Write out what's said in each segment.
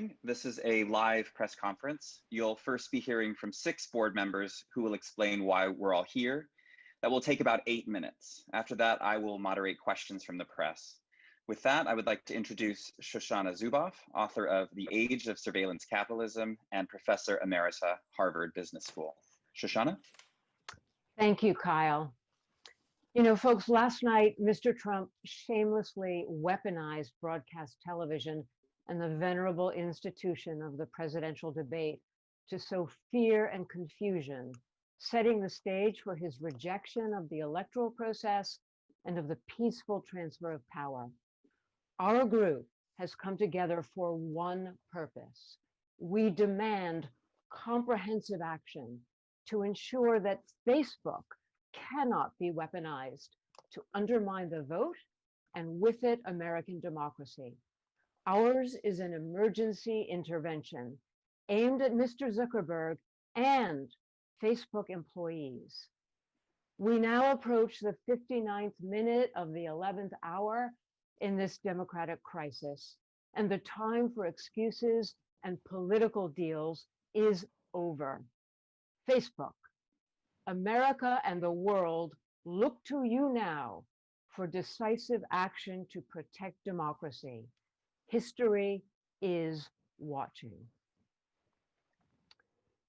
morning. This is a live press conference. You'll first be hearing from 6 board members who will explain why we're all here. That will take about 8 minutes. After that, I will moderate questions from the press. With that, I would like to introduce Shoshana Zuboff, author of The Age of Surveillance Capitalism and Professor Emerita, Harvard Business School. Shoshana? Thank you, Kyle. You know, folks, last night, Mr. Trump shamelessly weaponized broadcast television and the venerable institution of the presidential debate to sow fear and confusion, setting the stage for his rejection of the electoral process and of the peaceful transfer of power. Our group has come together for one purpose. We demand comprehensive action to ensure that Facebook cannot be weaponized to undermine the vote and with it American democracy. Ours is an emergency intervention aimed at Mr. Zuckerberg and Facebook employees. We now approach the 59th minute of the 11th hour in this democratic crisis, and the time for excuses and political deals is over. Facebook, America and the world look to you now for decisive action to protect democracy. History is watching.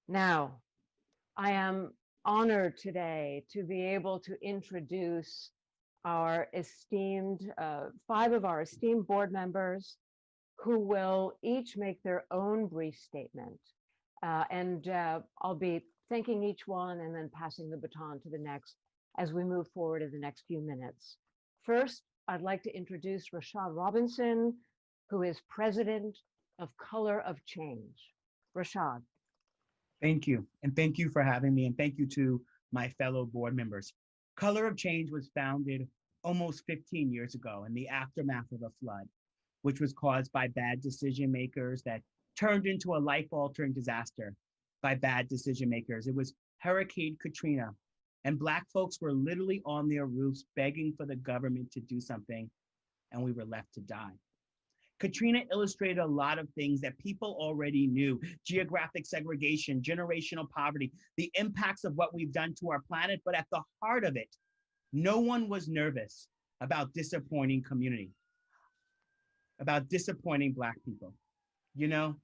Now, I am honored today to be able to introduce our esteemed, 5 of our esteemed board members who will each make their own brief statement. I'll be thanking each one and then passing the baton to the next as we move forward in the next few minutes. First, I'd like to introduce Rashad Robinson, who is president of Color of Change. Rashad. Thank you. And thank you for having me. And thank you to my fellow board members. Color of Change was founded almost 15 years ago in the aftermath of a flood, which was caused by bad decision makers that turned into a life-altering disaster by bad decision makers. It was Hurricane Katrina, and Black folks were literally on their roofs begging for the government to do something, and we were left to die. Katrina illustrated a lot of things that people already knew: geographic segregation, generational poverty, the impacts of what we've done to our planet. But at the heart of it, no one was nervous about disappointing community, about disappointing Black people. You know,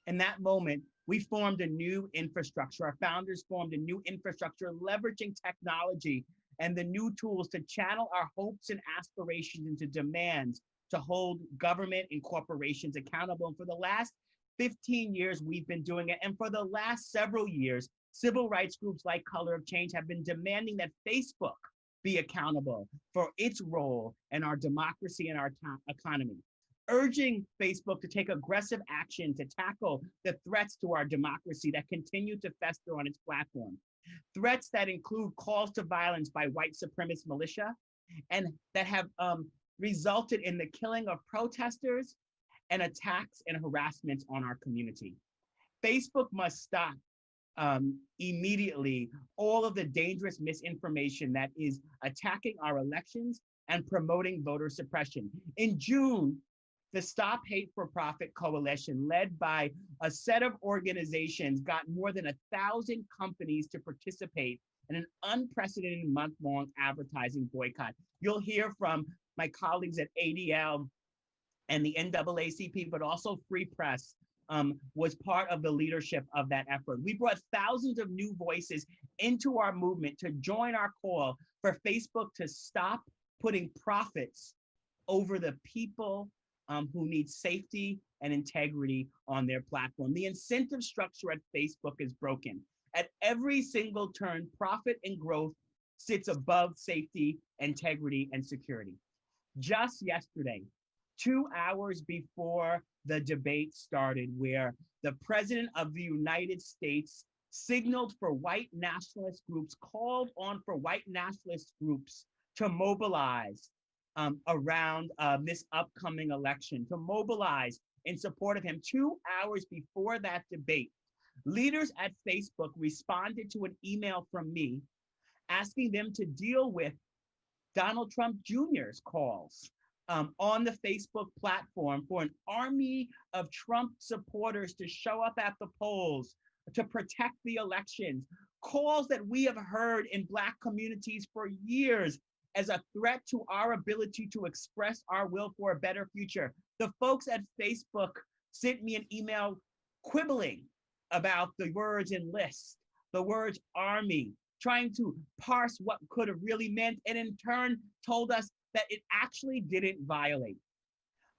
in that moment, we formed a new infrastructure. Our founders formed a new infrastructure, leveraging technology and the new tools to channel our hopes and aspirations into demands to hold government and corporations accountable. And for the last 15 years, we've been doing it. And for the last several years, civil rights groups like Color of Change have been demanding that Facebook be accountable for its role in our democracy and our economy, urging Facebook to take aggressive action to tackle the threats to our democracy that continue to fester on its platform. Threats that include calls to violence by white supremacist militia and that have resulted in the killing of protesters and attacks and harassments on our community. Facebook must stop immediately all of the dangerous misinformation that is attacking our elections and promoting voter suppression. In June, the Stop Hate for Profit Coalition, led by a set of organizations, got more than 1,000 companies to participate in an unprecedented month-long advertising boycott. You'll hear from my colleagues at ADL and the NAACP, but also Free Press was part of the leadership of that effort. We brought thousands of new voices into our movement to join our call for Facebook to stop putting profits over the people who need safety and integrity on their platform. The incentive structure at Facebook is broken. At every single turn, profit and growth sits above safety, integrity, and security. Just yesterday, 2 hours before the debate started, where the President of the United States signaled for white nationalist groups, called on for white nationalist groups to mobilize around this upcoming election, to mobilize in support of him. 2 hours before that debate, leaders at Facebook responded to an email from me asking them to deal with Donald Trump Jr.'s calls on the Facebook platform for an army of Trump supporters to show up at the polls to protect the elections, calls that we have heard in Black communities for years as a threat to our ability to express our will for a better future. The folks at Facebook sent me an email quibbling about the words enlist, the words army, trying to parse what could have really meant, and in turn told us that it actually didn't violate.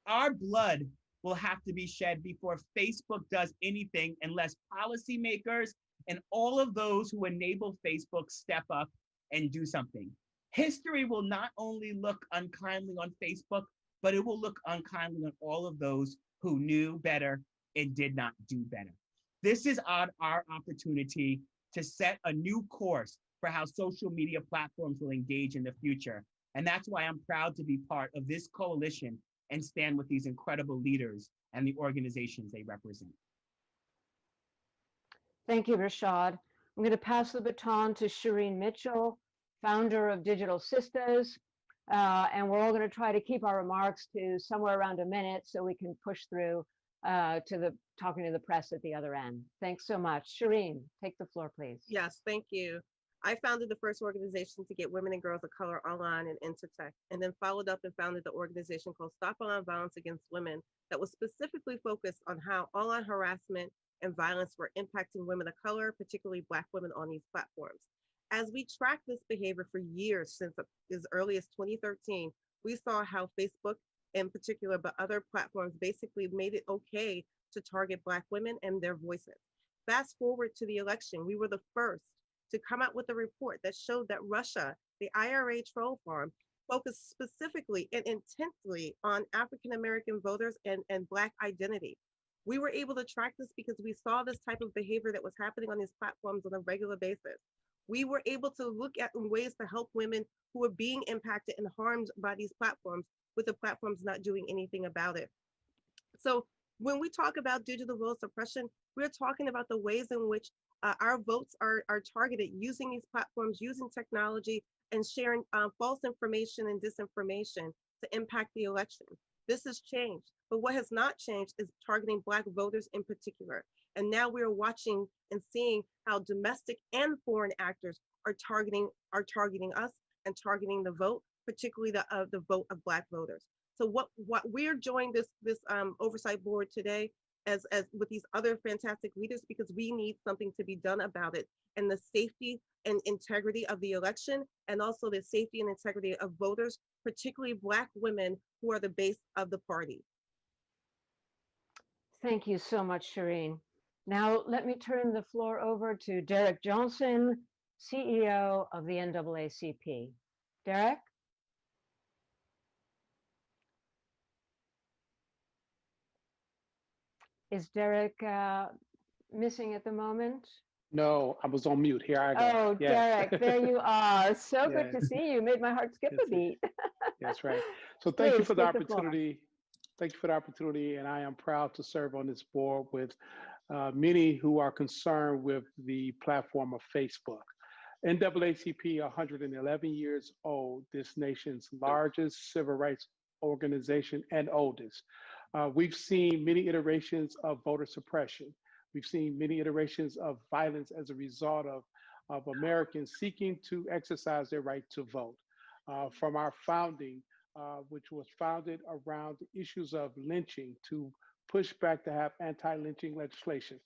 Our blood will have to be shed before Facebook does anything unless policymakers and all of those who enable Facebook step up and do something. History will not only look unkindly on Facebook, but it will look unkindly on all of those who knew better and did not do better. This is our opportunity to set a new course for how social media platforms will engage in the future. And that's why I'm proud to be part of this coalition and stand with these incredible leaders and the organizations they represent. Thank you, Rashad. I'm going to pass the baton to Shireen Mitchell, founder of Digital Sisters. And we're all going to try to keep our remarks to somewhere around a minute so we can push through to the talking to the press at the other end. Thanks so much. Shireen, take the floor, please. Yes, thank you. I founded the first organization to get women and girls of color online and into tech, and then followed up and founded the organization called Stop Online Violence Against Women that was specifically focused on how online harassment and violence were impacting women of color, particularly Black women on these platforms. As we tracked this behavior for years, since as early as 2013, we saw how Facebook in particular, but other platforms basically made it okay to target Black women and their voices. Fast forward to the election, we were the first to come out with a report that showed that Russia, the IRA troll farm, focused specifically and intensely on African-American voters and Black identity. We were able to track this because we saw this type of behavior that was happening on these platforms on a regular basis. We were able to look at ways to help women who are being impacted and harmed by these platforms, with the platforms not doing anything about it. So when we talk about digital vote suppression, we're talking about the ways in which our votes are targeted using these platforms, using technology, and sharing false information and disinformation to impact the election. This has changed, but what has not changed is targeting Black voters in particular. And now we're watching and seeing how domestic and foreign actors are targeting us and targeting the vote, particularly the vote of Black voters. So what we're joining this oversight board today as with these other fantastic leaders, because we need something to be done about it, and the safety and integrity of the election, and also the safety and integrity of voters, particularly Black women who are the base of the party. Thank you so much, Shireen. Now let me turn the floor over to Derek Johnson, CEO of the NAACP. Derek? Is Derek missing at the moment? No, I was on mute. Here I go. Oh, Yes. Derek, there you are. So Yes. good to see you. Made my heart skip a beat. That's right. So thank you Please for the take the floor. opportunity. Thank you for the opportunity, and I am proud to serve on this board with many who are concerned with the platform of Facebook. NAACP, 111 years old, this nation's largest civil rights organization and oldest. We've seen many iterations of voter suppression. We've seen many iterations of violence as a result of Americans seeking to exercise their right to vote. From our founding, which was founded around the issues of lynching, to push back to have anti-lynching legislation.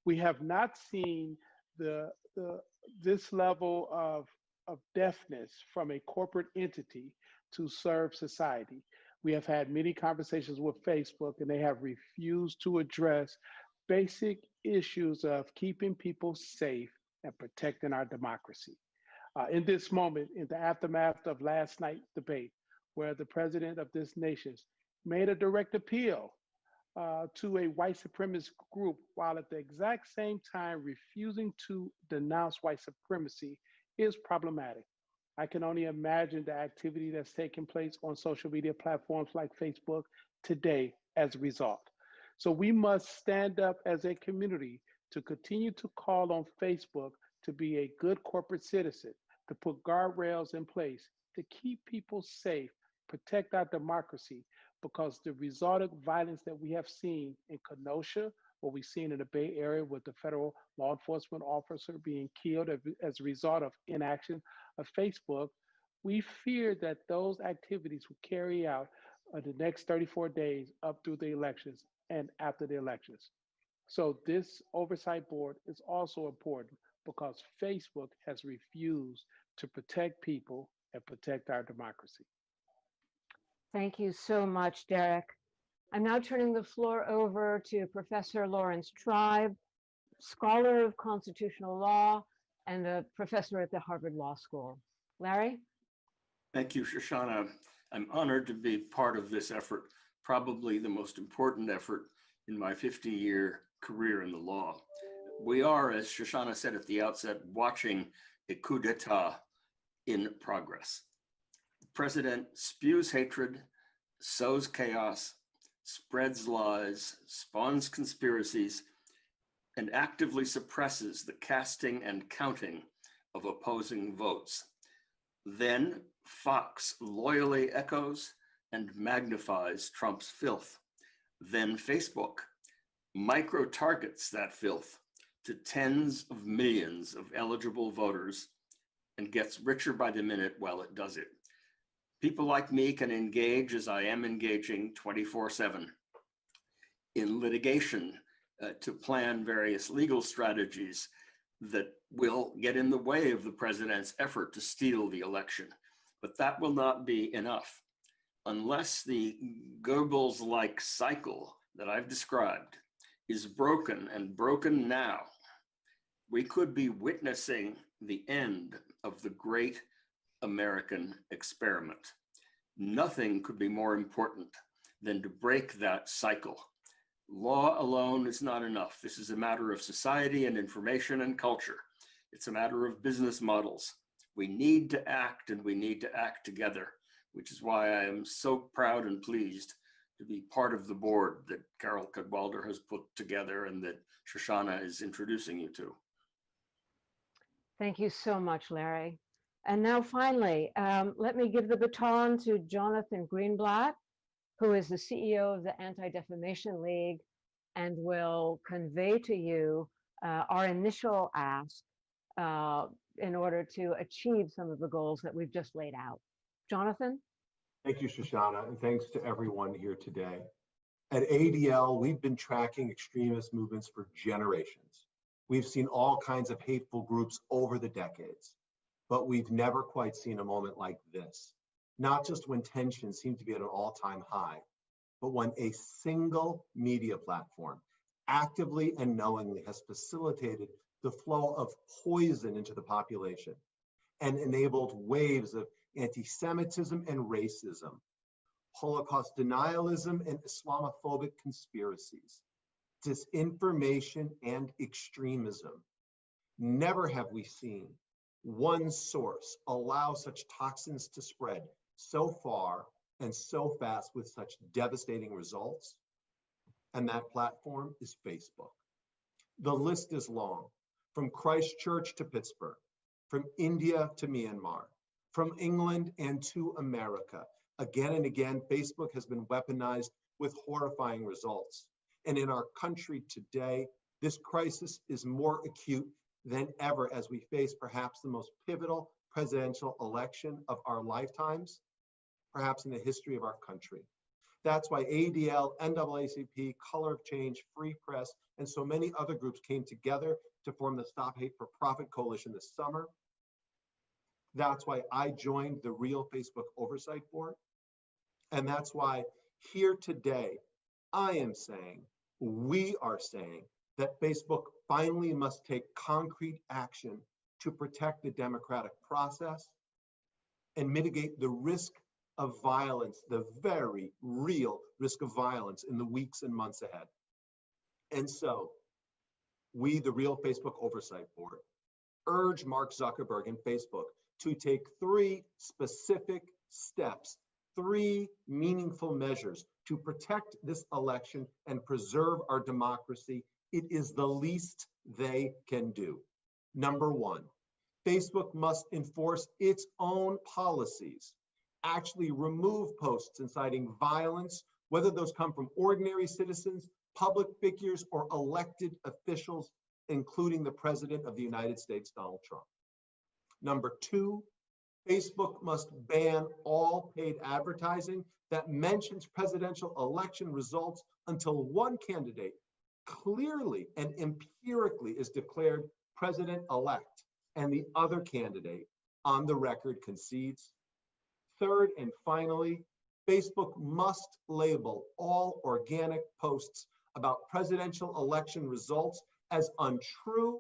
We have not seen this level of deafness from a corporate entity to serve society. We have had many conversations with Facebook, and they have refused to address basic issues of keeping people safe and protecting our democracy. In this moment, in the aftermath of last night's debate, where the president of this nation made a direct appeal to a white supremacist group, while at the exact same time refusing to denounce white supremacy, is problematic. I can only imagine the activity that's taking place on social media platforms like Facebook today as a result. So we must stand up as a community to continue to call on Facebook to be a good corporate citizen, to put guardrails in place to keep people safe, protect our democracy, because the resultant violence that we have seen in Kenosha, what we've seen in the Bay Area with the federal law enforcement officer being killed as a result of inaction of Facebook, we fear that those activities will carry out the next 34 days up through the elections and after the elections. So this oversight board is also important because Facebook has refused to protect people and protect our democracy. Thank you so much, Derek. I'm now turning the floor over to Professor Lawrence Tribe, scholar of constitutional law and a professor at the Harvard Law School. Larry? Thank you, Shoshana. I'm honored to be part of this effort, probably the most important effort in my 50-year career in the law. We are, as Shoshana said at the outset, watching a coup d'etat in progress. The president spews hatred, sows chaos, spreads lies, spawns conspiracies, and actively suppresses the casting and counting of opposing votes. Then Fox loyally echoes and magnifies Trump's filth. Then Facebook micro-targets that filth to tens of millions of eligible voters and gets richer by the minute while it does it. People like me can engage, as I am engaging 24/7, in litigation to plan various legal strategies that will get in the way of the president's effort to steal the election. But that will not be enough unless the Goebbels-like cycle that I've described is broken, and broken now. We could be witnessing the end of the great American experiment. Nothing could be more important than to break that cycle. Law alone is not enough. This is a matter of society and information and culture. It's a matter of business models. We need to act, and we need to act together, which is why I am so proud and pleased to be part of the board that Carol Cadwalder has put together and that Shoshana is introducing you to. Thank you so much, Larry. And now finally, let me give the baton to Jonathan Greenblatt, who is the CEO of the Anti-Defamation League and will convey to you our initial ask in order to achieve some of the goals that we've just laid out. Jonathan? Thank you, Shoshana, and thanks to everyone here today. At ADL, we've been tracking extremist movements for generations. We've seen all kinds of hateful groups over the decades, but we've never quite seen a moment like this. Not just when tensions seem to be at an all-time high, but when a single media platform actively and knowingly has facilitated the flow of poison into the population and enabled waves of anti-Semitism and racism, Holocaust denialism and Islamophobic conspiracies, disinformation and extremism. Never have we seen one source allow such toxins to spread so far and so fast with such devastating results. And that platform is Facebook. The list is long, from Christchurch to Pittsburgh, from India to Myanmar, from England and to America. Again and again, Facebook has been weaponized with horrifying results. And in our country today, this crisis is more acute than ever as we face perhaps the most pivotal presidential election of our lifetimes, perhaps in the history of our country. That's why ADL, NAACP, Color of Change, Free Press, and so many other groups came together to form the Stop Hate for Profit Coalition this summer. That's why I joined the Real Facebook Oversight Board. And that's why here today, I am saying, we are saying, that Facebook finally must take concrete action to protect the democratic process and mitigate the risk of violence, the very real risk of violence in the weeks and months ahead. And so we, the Real Facebook Oversight Board, urge Mark Zuckerberg and Facebook to take 3 specific steps, 3 meaningful measures to protect this election and preserve our democracy. It is the least they can do. Number 1, Facebook must enforce its own policies actually remove posts inciting violence, whether those come from ordinary citizens, public figures, or elected officials, including the President of the United States, Donald Trump. Number two, Facebook must ban all paid advertising that mentions presidential election results until one candidate clearly and empirically is declared president-elect and the other candidate on the record concedes. Third and finally, Facebook must label all organic posts about presidential election results as untrue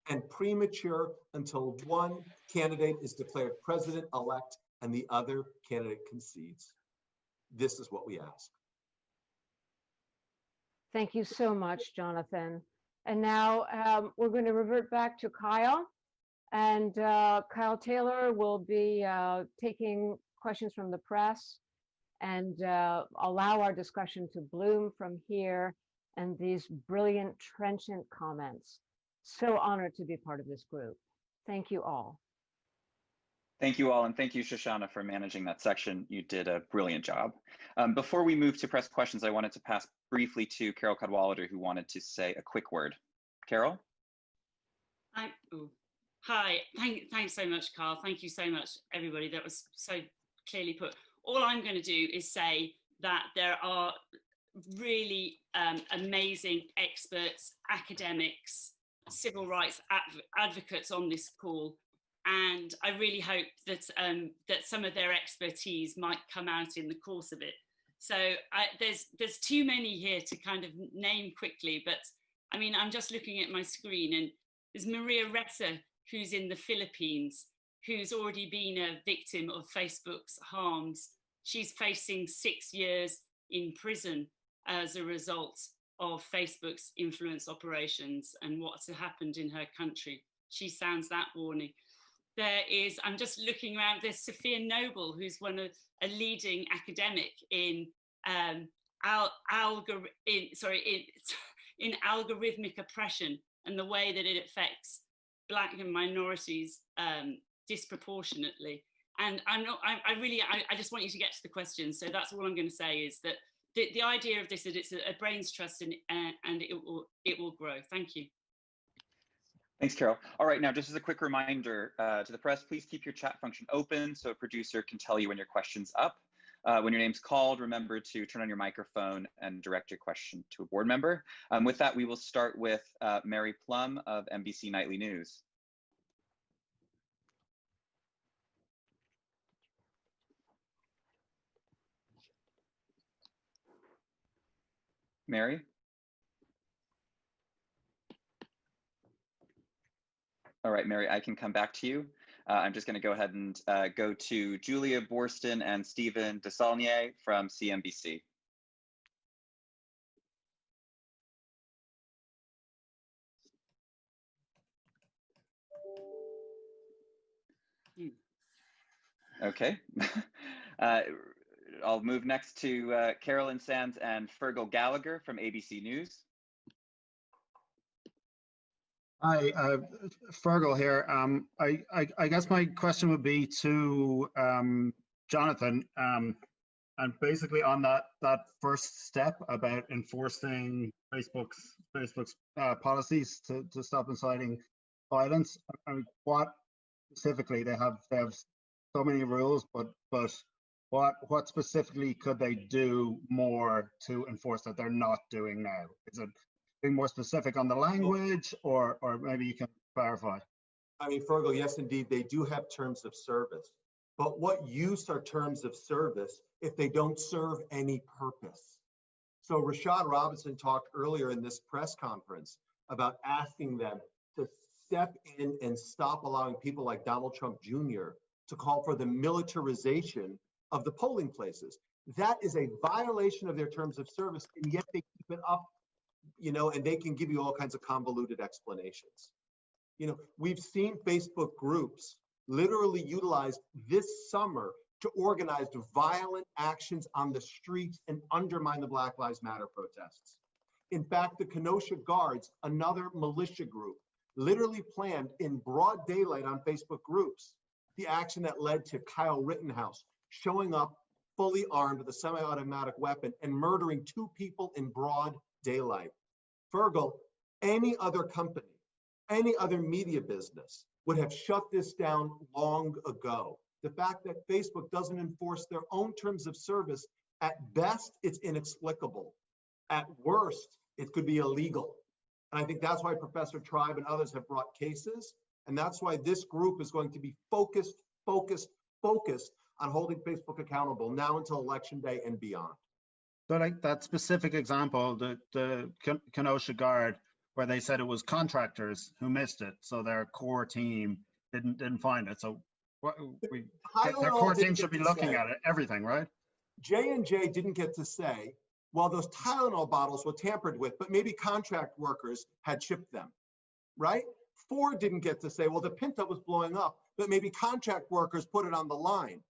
and premature until one candidate is declared president-elect and the other candidate concedes. This is what we ask. Thank you so much, Jonathan. And now we're going to revert back to Kyle. And Kyle Taylor will be taking questions from the press and allow our discussion to bloom from here and these brilliant, trenchant comments. So honored to be part of this group. Thank you all. Thank you all, and thank you, Shoshana, for managing that section. You did a brilliant job. Before we move to press questions, I wanted to pass briefly to Carol Cadwalader, who wanted to say a quick word. Carol? Hi, thanks so much, Carl. Thank you so much, everybody. That was so clearly put. All I'm going to do is say that there are really amazing experts, academics, civil rights advocates on this call. And I really hope that that some of their expertise might come out in the course of it. So there's too many here to kind of name quickly, but I mean, I'm just looking at my screen, and there's Maria Ressa, who's in the Philippines, who's already been a victim of Facebook's harms. She's facing 6 years in prison as a result of Facebook's influence operations and what's happened in her country. She sounds that warning. There is, I'm just looking around, there's Sophia Noble, who's a leading academic in in algorithmic oppression and the way that it affects Black and minorities disproportionately. And I just want you to get to the question. So that's all I'm going to say is that the idea of this is it's a brain's trust and it will grow. Thank you. Thanks, Carol. All right, now just as a quick reminder to the press, please keep your chat function open so a producer can tell you when your question's up. When your name's called, remember to turn on your microphone and direct your question to a board member. With that, we will start with Mary Plum of NBC Nightly News. Mary? All right, Mary, I can come back to you. I'm just going to go ahead and go to Julia Borston and Stephen Desaulnier from CNBC. Okay. I'll move next to Carolyn Sands and Fergal Gallagher from ABC News. Hi, Fergal here. I guess my question would be to Jonathan, and basically on that first step about enforcing Facebook's policies to stop inciting violence. I mean, what specifically they have so many rules, but what specifically could they do more to enforce that they're not doing now? Is it being more specific on the language, or maybe you can clarify? I mean, Fergal, yes, indeed, they do have terms of service. But what use are terms of service if they don't serve any purpose? So Rashad Robinson talked earlier in this press conference about asking them to step in and stop allowing people like Donald Trump Jr. to call for the militarization of the polling places. That is a violation of their terms of service, and yet they keep it up. And they can give you all kinds of convoluted explanations. We've seen Facebook groups literally utilized this summer to organize violent actions on the streets and undermine the Black Lives Matter protests. In fact, the Kenosha Guards, another militia group, literally planned in broad daylight on Facebook groups the action that led to Kyle Rittenhouse showing up fully armed with a semi-automatic weapon and murdering 2 people in broad daylight. Fergal, any other company, any other media business would have shut this down long ago. The fact that Facebook doesn't enforce their own terms of service, at best, it's inexplicable. At worst, it could be illegal. And I think that's why Professor Tribe and others have brought cases. And that's why this group is going to be focused on holding Facebook accountable now until Election Day and beyond. So like that specific example, the Kenosha Guard, where they said it was contractors who missed it, so their core team didn't find it. So their core team should be looking at it, everything, right? J&J didn't get to say, well, those Tylenol bottles were tampered with, but maybe contract workers had shipped them, right? Ford didn't get to say, well, the Pinto was blowing up, but maybe contract workers put it on the line.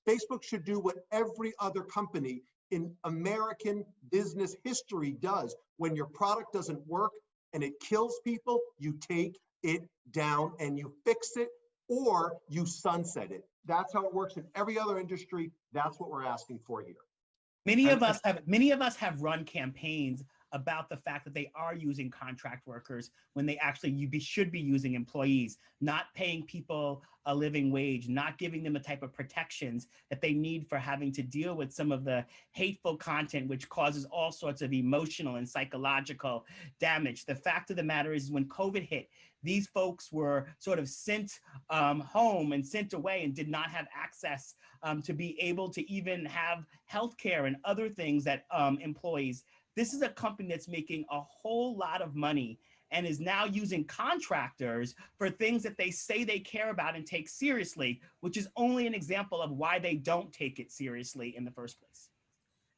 Facebook should do what every other company in American business history does. When your product doesn't work and it kills people, you take it down and you fix it, or you sunset it. That's how it works in every other industry. That's what we're asking for here. Many of us have run campaigns about the fact that they are using contract workers when they actually should be using employees, not paying people a living wage, not giving them the type of protections that they need for having to deal with some of the hateful content, which causes all sorts of emotional and psychological damage. The fact of the matter is, when COVID hit, these folks were sort of sent home and sent away and did not have access to be able to even have healthcare and other things that employees. This is a company that's making a whole lot of money and is now using contractors for things that they say they care about and take seriously, which is only an example of why they don't take it seriously in the first place.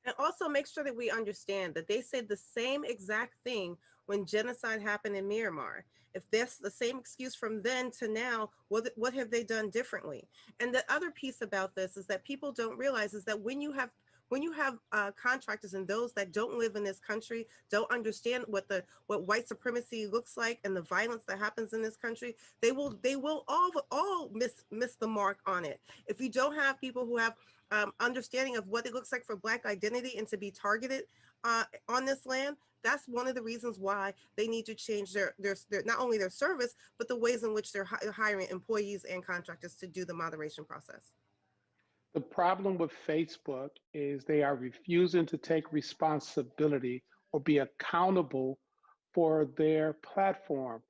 And also make sure that we understand that they said the same exact thing when genocide happened in Myanmar. If that's the same excuse from then to now, what have they done differently? And the other piece about this is that people don't realize is that when you have contractors and those that don't live in this country, don't understand what white supremacy looks like and the violence that happens in this country, they will all miss the mark on it. If you don't have people who have understanding of what it looks like for Black identity and to be targeted on this land, that's one of the reasons why they need to change their not only their service, but the ways in which they're hiring employees and contractors to do the moderation process. The problem with Facebook is they are refusing to take responsibility or be accountable for their platform.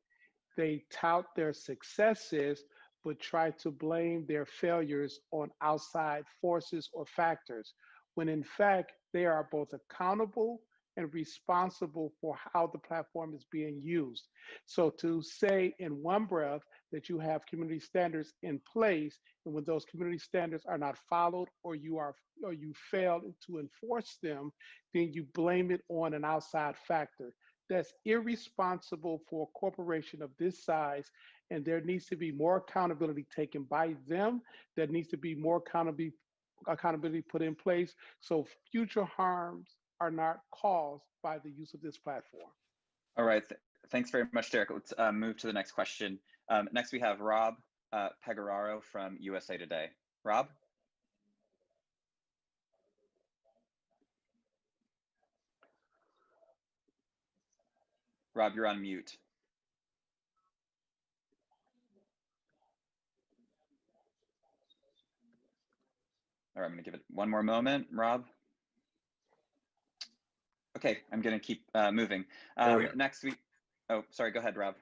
They tout their successes, but try to blame their failures on outside forces or factors, when in fact, they are both accountable and responsible for how the platform is being used. So to say in one breath that you have community standards in place, and when those community standards are not followed or you fail to enforce them, then you blame it on an outside factor. That's irresponsible for a corporation of this size, and there needs to be more accountability taken by them. There needs to be more accountability put in place so future harms are not caused by the use of this platform. All right, thanks very much, Derek. Let's move to the next question. Next we have Rob Pegararo from USA Today. Rob? Rob, you're on mute. All right, I'm gonna give it one more moment, Rob. Okay, I'm gonna keep moving. Next week, oh, sorry, go ahead, Rob.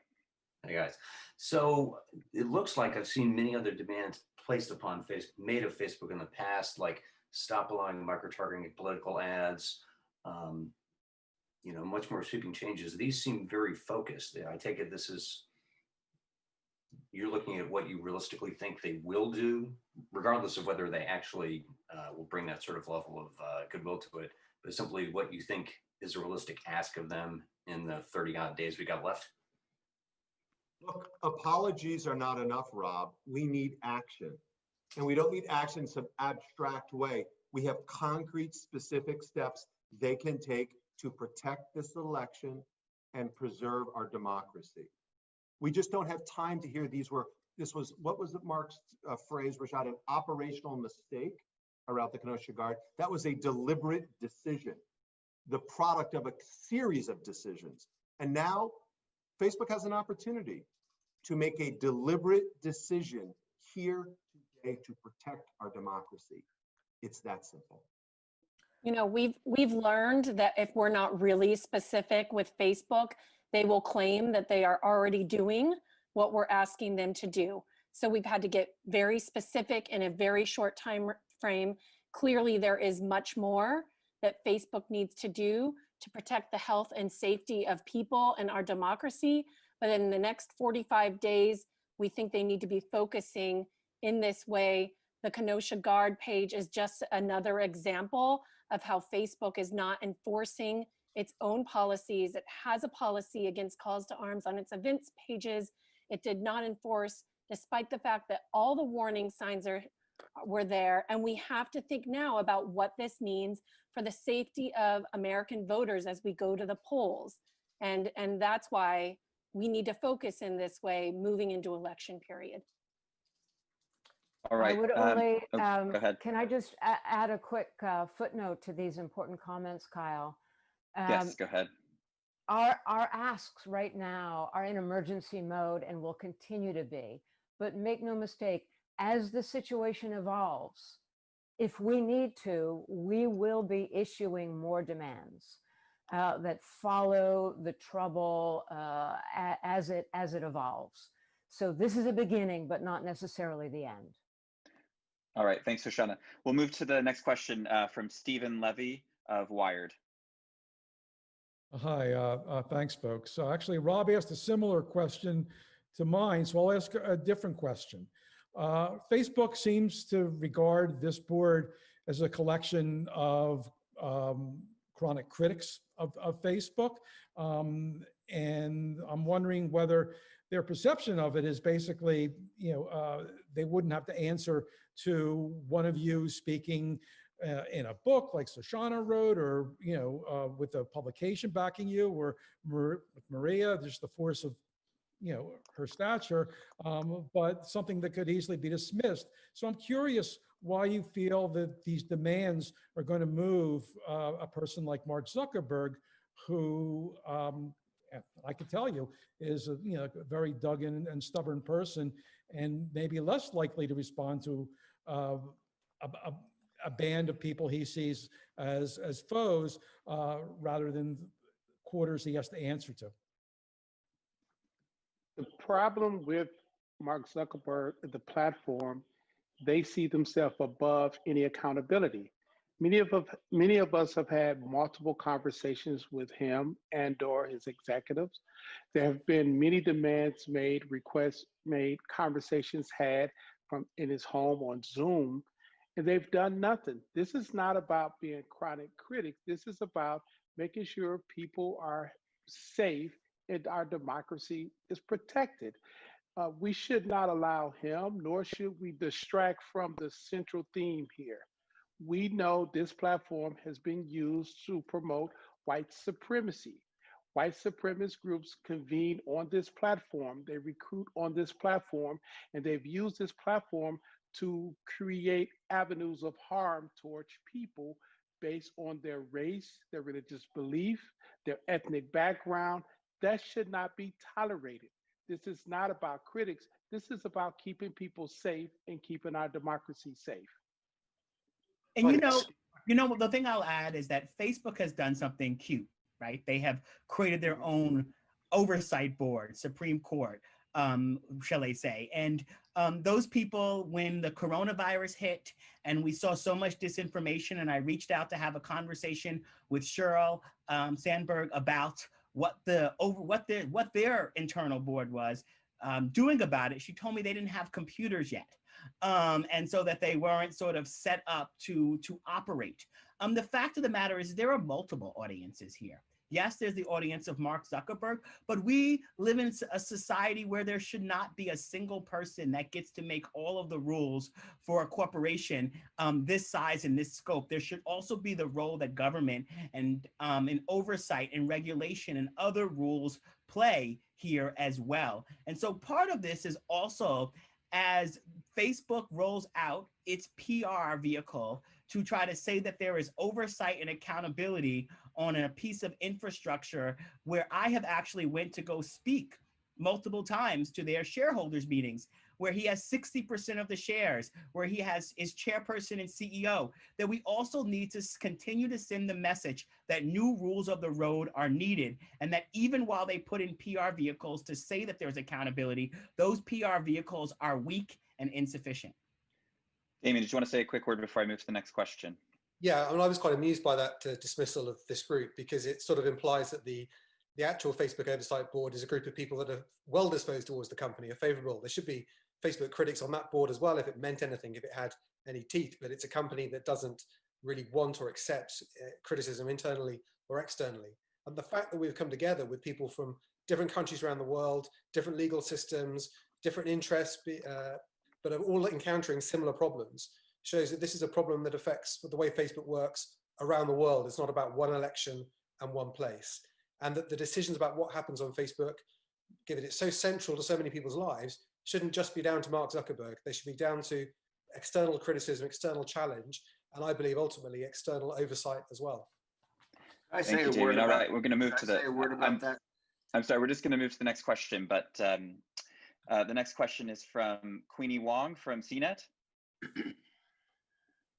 Hey guys, so it looks like I've seen many other demands placed upon Facebook, made of Facebook in the past, like stop allowing micro-targeting of political ads, much more sweeping changes. These seem very focused. I take it this is, you're looking at what you realistically think they will do, regardless of whether they actually will bring that sort of level of goodwill to it, but simply what you think is a realistic ask of them in the 30 odd days we got left. Look, apologies are not enough, Rob. We need action. And we don't need action in some abstract way. We have concrete, specific steps they can take to protect this election and preserve our democracy. We just don't have time to hear this was, what was Mark's phrase, Rashad, an operational mistake? around the Kenosha Guard. That was a deliberate decision, the product of a series of decisions. And now Facebook has an opportunity to make a deliberate decision here today to protect our democracy. It's that simple. You know, we've learned that if we're not really specific with Facebook, they will claim that they are already doing what we're asking them to do. So we've had to get very specific in a very short time frame. Clearly, there is much more that Facebook needs to do to protect the health and safety of people and our democracy. But in the next 45 days, we think they need to be focusing in this way. The Kenosha Guard page is just another example of how Facebook is not enforcing its own policies. It has a policy against calls to arms on its events pages. It did not enforce, despite the fact that all the warning signs were there. And we have to think now about what this means for the safety of American voters as we go to the polls. And that's why we need to focus in this way moving into election period. All right. I would only, go ahead. Can I just add a quick footnote to these important comments, Kyle? Yes, go ahead. Our asks right now are in emergency mode and will continue to be. But make no mistake, as the situation evolves, if we need to, we will be issuing more demands that follow the trouble as it evolves. So this is a beginning, but not necessarily the end. All right, thanks, Shoshana. We'll move to the next question from Stephen Levy of Wired. Hi, thanks, folks. Actually, Rob asked a similar question to mine, so I'll ask a different question. Facebook seems to regard this board as a collection of chronic critics of Facebook, and I'm wondering whether their perception of it is basically, they wouldn't have to answer to one of you speaking in a book like Shoshana wrote, or with a publication backing you, or with Maria, just the force of her stature, but something that could easily be dismissed. So I'm curious why you feel that these demands are going to move a person like Mark Zuckerberg, who I can tell you is a very dug in and stubborn person, and maybe less likely to respond to a band of people he sees as foes, rather than quarters he has to answer to. The problem with Mark Zuckerberg, the platform, they see themselves above any accountability. Many of us have had multiple conversations with him and/or his executives. There have been many demands made, requests made, conversations had in his home on Zoom, and they've done nothing. This is not about being chronic critics. This is about making sure people are safe and our democracy is protected. We should not allow him, nor should we distract from the central theme here. We know this platform has been used to promote white supremacy. White supremacist groups convene on this platform, they recruit on this platform, and they've used this platform to create avenues of harm towards people based on their race, their religious belief, their ethnic background. That should not be tolerated. This is not about critics. This is about keeping people safe and keeping our democracy safe. And the thing I'll add is that Facebook has done something cute, right? They have created their own oversight board, Supreme Court, shall I say. And those people, when the coronavirus hit and we saw so much disinformation, and I reached out to have a conversation with Sheryl Sandberg about what their internal board was doing about it, she told me they didn't have computers yet. And so that they weren't sort of set up to operate. The fact of the matter is there are multiple audiences here. Yes, there's the audience of Mark Zuckerberg, but we live in a society where there should not be a single person that gets to make all of the rules for a corporation this size and this scope. There should also be the role that government and oversight and regulation and other rules play here as well. And so part of this is also, as Facebook rolls out its PR vehicle to try to say that there is oversight and accountability on a piece of infrastructure where I have actually went to go speak multiple times to their shareholders meetings, where he has 60% of the shares, where he is chairperson and CEO, that we also need to continue to send the message that new rules of the road are needed, and that even while they put in PR vehicles to say that there's accountability, those PR vehicles are weak and insufficient. Damien, did you want to say a quick word before I move to the next question? Yeah, I mean, I was quite amused by that dismissal of this group, because it sort of implies that the actual Facebook Oversight Board is a group of people that are well disposed towards the company, are favorable. There should be Facebook critics on that board as well if it meant anything, if it had any teeth, but it's a company that doesn't really want or accept criticism internally or externally. And the fact that we've come together with people from different countries around the world, different legal systems, different interests, but are all encountering similar problems, shows that this is a problem that affects the way Facebook works around the world. It's not about one election and one place. And that the decisions about what happens on Facebook, given it's so central to so many people's lives, shouldn't just be down to Mark Zuckerberg. They should be down to external criticism, external challenge, and I believe ultimately external oversight as well. I Thank say you, a word Damien. All about, right, we're going to move to the. say a word about that. I'm sorry, we're just going to move to the next question, but the next question is from Queenie Wong from CNET.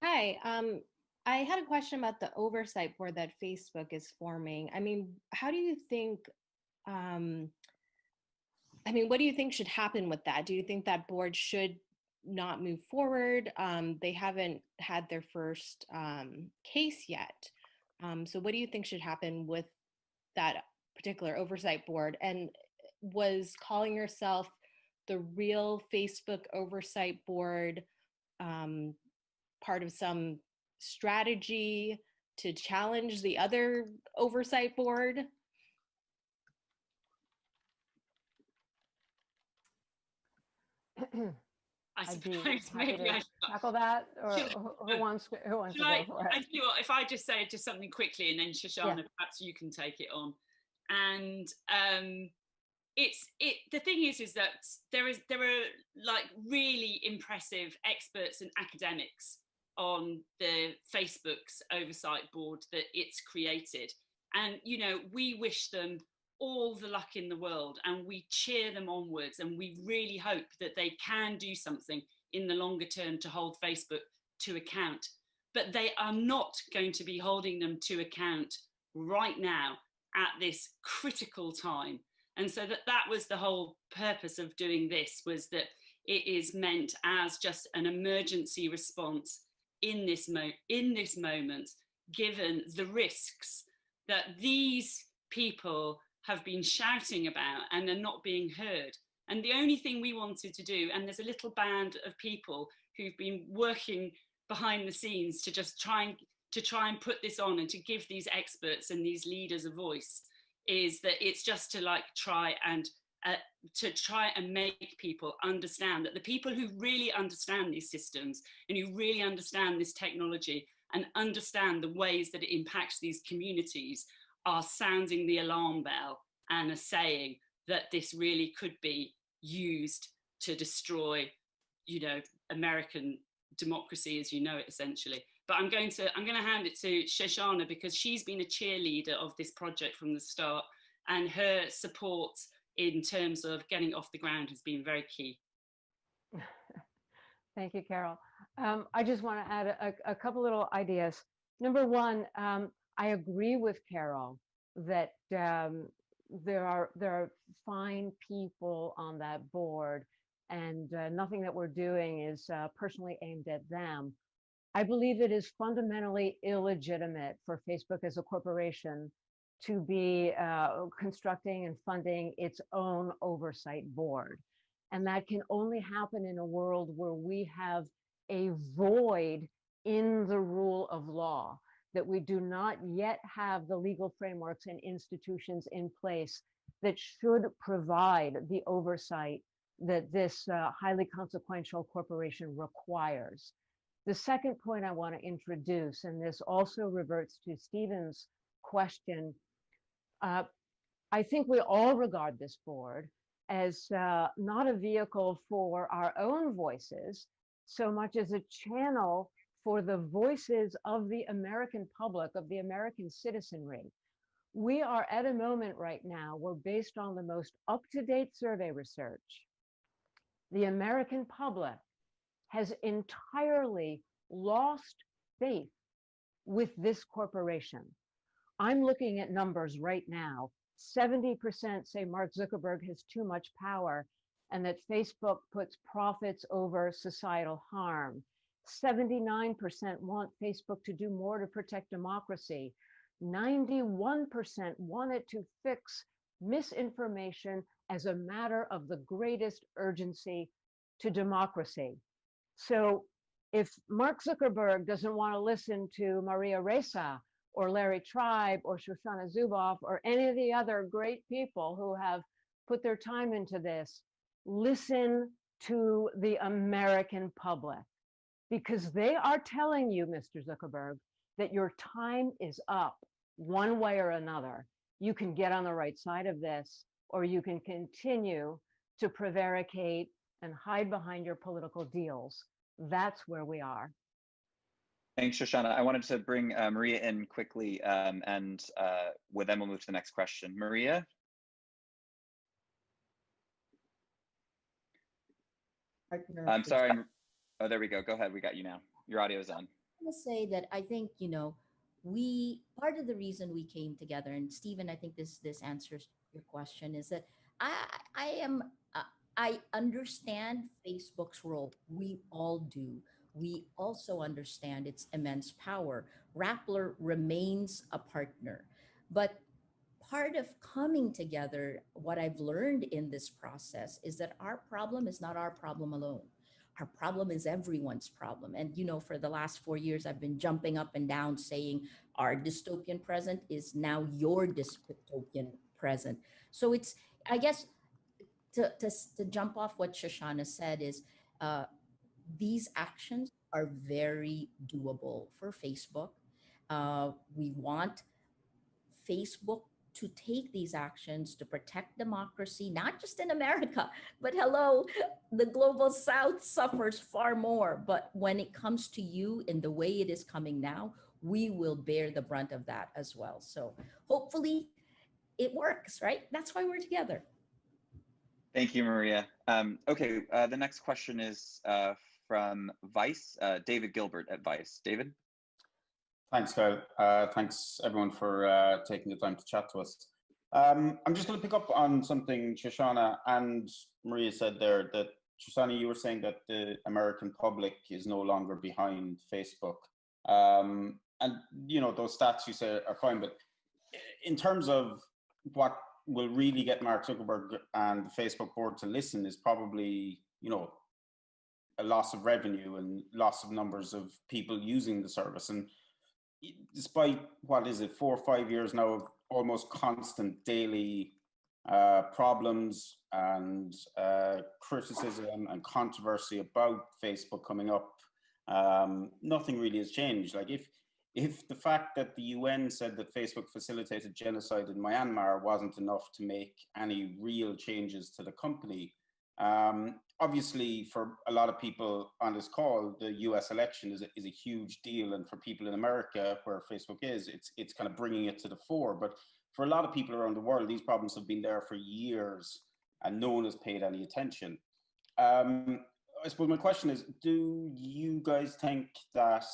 Hi, I had a question about the oversight board that Facebook is forming. I mean, how do you think, what do you think should happen with that? Do you think that board should not move forward? They haven't had their first case yet. So what do you think should happen with that particular oversight board? And was calling yourself the real Facebook oversight board part of some strategy to challenge the other oversight board? I I'd be suppose happy maybe I to should. tackle that, or Should- who wants to go I for it? tell you what, if I just say just something quickly, and then Shoshana, Yeah. perhaps you can take it on. And the thing is that there are like really impressive experts and academics on the Facebook's oversight board that it's created, and we wish them all the luck in the world, and we cheer them onwards, and we really hope that they can do something in the longer term to hold Facebook to account. But they are not going to be holding them to account right now at this critical time. And so that was the whole purpose of doing this, was that it is meant as just an emergency response in this moment, given the risks that these people have been shouting about and are not being heard. And the only thing we wanted to do, and there's a little band of people who've been working behind the scenes to just try and put this on and to give these experts and these leaders a voice, is that it's just to try and make people understand that the people who really understand these systems and who really understand this technology and understand the ways that it impacts these communities are sounding the alarm bell and are saying that this really could be used to destroy, American democracy as you know it, essentially. But I'm going to hand it to Shoshana, because she's been a cheerleader of this project from the start, and her support in terms of getting it off the ground has been very key. Thank you, Carol. I just want to add a couple little ideas. Number one, I agree with Carol that there are fine people on that board, and nothing that we're doing is personally aimed at them. I believe it is fundamentally illegitimate for Facebook as a corporation to be constructing and funding its own oversight board. And that can only happen in a world where we have a void in the rule of law, that we do not yet have the legal frameworks and institutions in place that should provide the oversight that this highly consequential corporation requires. The second point I want to introduce, and this also reverts to Stephen's question, I think we all regard this board as not a vehicle for our own voices so much as a channel for the voices of the American public, of the American citizenry. We are at a moment right now where, based on the most up-to-date survey research, the American public has entirely lost faith with this corporation. I'm looking at numbers right now. 70% say Mark Zuckerberg has too much power and that Facebook puts profits over societal harm. 79% want Facebook to do more to protect democracy. 91% want it to fix misinformation as a matter of the greatest urgency to democracy. So if Mark Zuckerberg doesn't want to listen to Maria Ressa or Larry Tribe or Shoshana Zuboff or any of the other great people who have put their time into this, listen to the American public, because they are telling you, Mr. Zuckerberg, that your time is up one way or another. You can get on the right side of this, or you can continue to prevaricate and hide behind your political deals. That's where we are. Thanks, Shoshana. I wanted to bring Maria in quickly, and with them we'll move to the next question. Maria? I'm sorry. Oh, there we go. Go ahead. We got you now. Your audio is on. I'm going to say that I think, part of the reason we came together, and Stephen, I think this answers your question, is that I understand Facebook's role. We all do. We also understand its immense power. Rappler remains a partner, but part of coming together, what I've learned in this process is that our problem is not our problem alone. Our problem is everyone's problem. And, for the last 4 years, I've been jumping up and down saying our dystopian present is now your dystopian present. So it's, I guess, to jump off what Shoshana said is, these actions are very doable for Facebook. We want Facebook to take these actions to protect democracy, not just in America, but hello, the global South suffers far more. But when it comes to you in the way it is coming now, we will bear the brunt of that as well. So hopefully it works, right? That's why we're together. Thank you, Maria. Okay, the next question is from Vice, David Gilbert at Vice. David? Thanks, Kyle. Thanks, everyone, for taking the time to chat to us. I'm just going to pick up on something Shoshana and Maria said there, that, Shoshana, you were saying that the American public is no longer behind Facebook. And, those stats you say are fine, but in terms of what will really get Mark Zuckerberg and the Facebook board to listen is probably, a loss of revenue and loss of numbers of people using the service. And despite, 4 or 5 years now of almost constant daily problems and criticism and controversy about Facebook coming up, nothing really has changed. Like if the fact that the UN said that Facebook facilitated genocide in Myanmar wasn't enough to make any real changes to the company, obviously for a lot of people on this call, the US election is a huge deal. And for people in America where Facebook is, it's kind of bringing it to the fore. But for a lot of people around the world, these problems have been there for years and no one has paid any attention. I suppose my question is, do you guys think that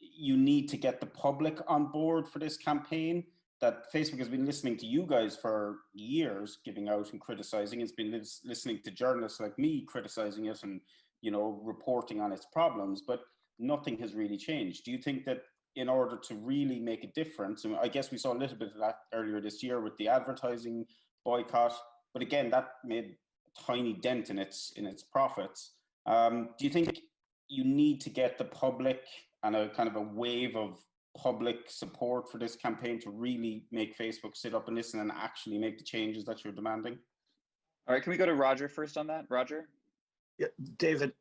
you need to get the public on board for this campaign? That Facebook has been listening to you guys for years, giving out and criticizing. It's been listening to journalists like me criticizing it and, reporting on its problems, but nothing has really changed. Do you think that in order to really make a difference, and I guess we saw a little bit of that earlier this year with the advertising boycott, but again, that made a tiny dent in its profits. Do you think you need to get the public and a kind of a wave of public support for this campaign to really make Facebook sit up and listen and actually make the changes that you're demanding? All right, can we go to Roger first on that? Roger? Yeah, David,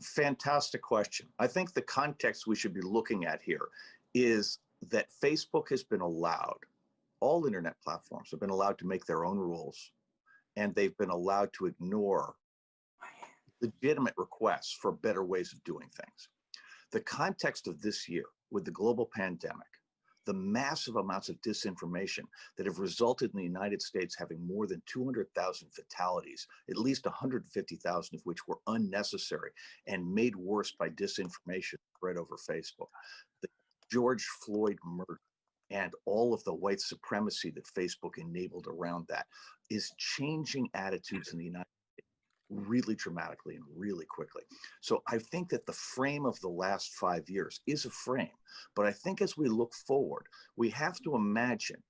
fantastic question. I think the context we should be looking at here is that Facebook has been allowed, all internet platforms have been allowed to make their own rules, and they've been allowed to ignore legitimate requests for better ways of doing things. The context of this year with the global pandemic, the massive amounts of disinformation that have resulted in the United States having more than 200,000 fatalities, at least 150,000 of which were unnecessary and made worse by disinformation spread over Facebook. The George Floyd murder and all of the white supremacy that Facebook enabled around that is changing attitudes in the United States really dramatically and really quickly. So I think that the frame of the last 5 years is a frame, but I think as we look forward, we have to imagine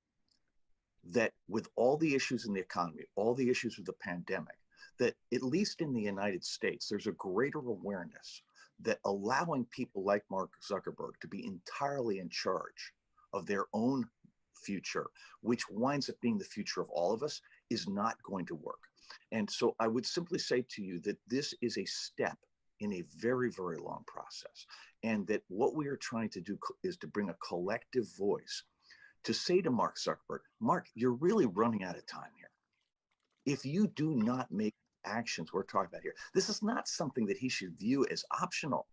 that with all the issues in the economy, all the issues with the pandemic, that at least in the United States, there's a greater awareness that allowing people like Mark Zuckerberg to be entirely in charge of their own future, which winds up being the future of all of us, is not going to work. And so I would simply say to you that this is a step in a very, very long process. And that what we are trying to do is to bring a collective voice to say to Mark Zuckerberg, Mark, you're really running out of time here. If you do not make actions we're talking about here, this is not something that he should view as optional.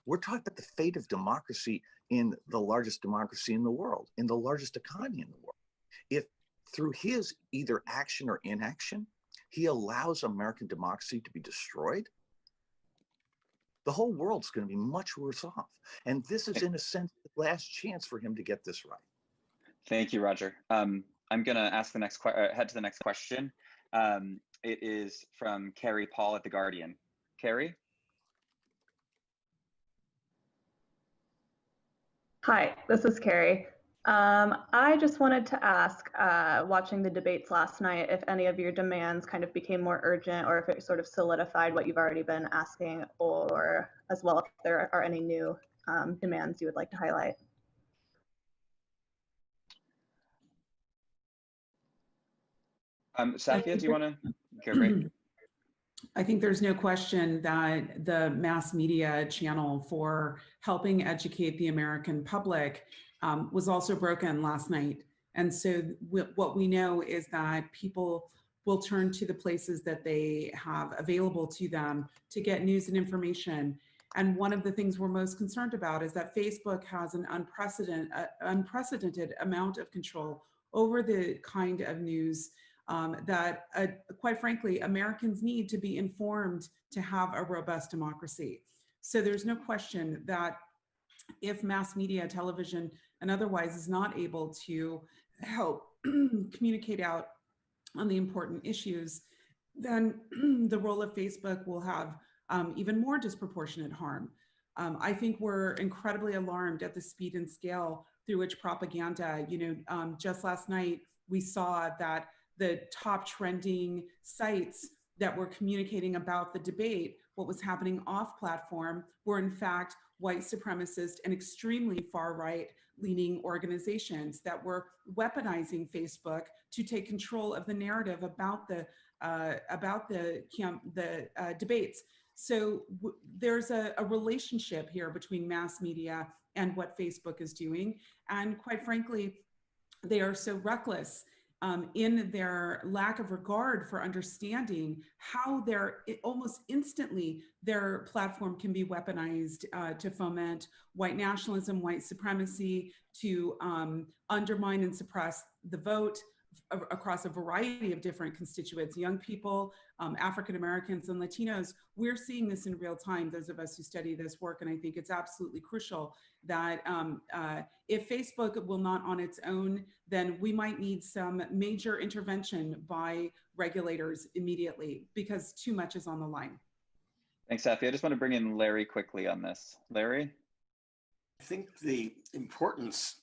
We're talking about the fate of democracy in the largest democracy in the world, in the largest economy in the world. If through his either action or inaction, he allows American democracy to be destroyed, the whole world's going to be much worse off. And this is, in a sense, the last chance for him to get this right. Thank you, Roger. I'm going to ask the next head to the next question. It is from Carrie Paul at The Guardian. Carrie? Hi, this is Carrie. I just wanted to ask, watching the debates last night, if any of your demands kind of became more urgent or if it sort of solidified what you've already been asking, or as well if there are any new demands you would like to highlight. Safia, do you want to go? Great. I think there's no question that the mass media channel for helping educate the American public was also broken last night. And so what we know is that people will turn to the places that they have available to them to get news and information. And one of the things we're most concerned about is that Facebook has an unprecedented amount of control over the kind of news that, quite frankly, Americans need to be informed to have a robust democracy. So there's no question that if mass media, television, and otherwise is not able to help communicate out on the important issues, then the role of Facebook will have even more disproportionate harm. I think we're incredibly alarmed at the speed and scale through which propaganda, just last night, we saw that the top trending sites that were communicating about the debate, what was happening off platform, were in fact white supremacist and extremely far right leaning organizations that were weaponizing Facebook to take control of the narrative about the debates. So there's a relationship here between mass media and what Facebook is doing. And quite frankly, they are so reckless in their lack of regard for understanding how almost instantly their platform can be weaponized to foment white nationalism, white supremacy, to undermine and suppress the vote across a variety of different constituents, young people, African Americans and Latinos. We're seeing this in real time, those of us who study this work, and I think it's absolutely crucial that if Facebook will not on its own, then we might need some major intervention by regulators immediately because too much is on the line. Thanks, Safi. I just want to bring in Larry quickly on this. Larry? I think the importance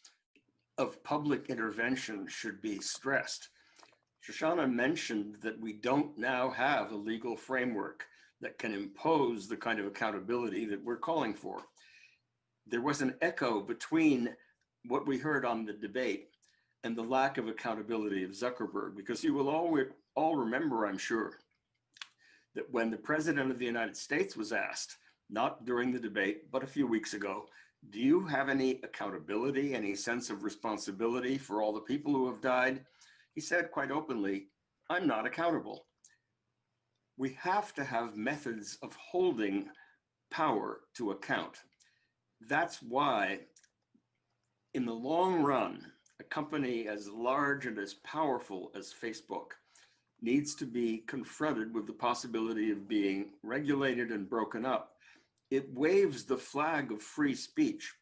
of public intervention should be stressed. Shoshana mentioned that we don't now have a legal framework that can impose the kind of accountability that we're calling for. There was an echo between what we heard on the debate and the lack of accountability of Zuckerberg, because you will all remember, I'm sure, that when the President of the United States was asked, not during the debate, but a few weeks ago, do you have any accountability, any sense of responsibility for all the people who have died? He said quite openly, I'm not accountable. We have to have methods of holding power to account. That's why, in the long run, a company as large and as powerful as Facebook needs to be confronted with the possibility of being regulated and broken up. It waves the flag of free speech,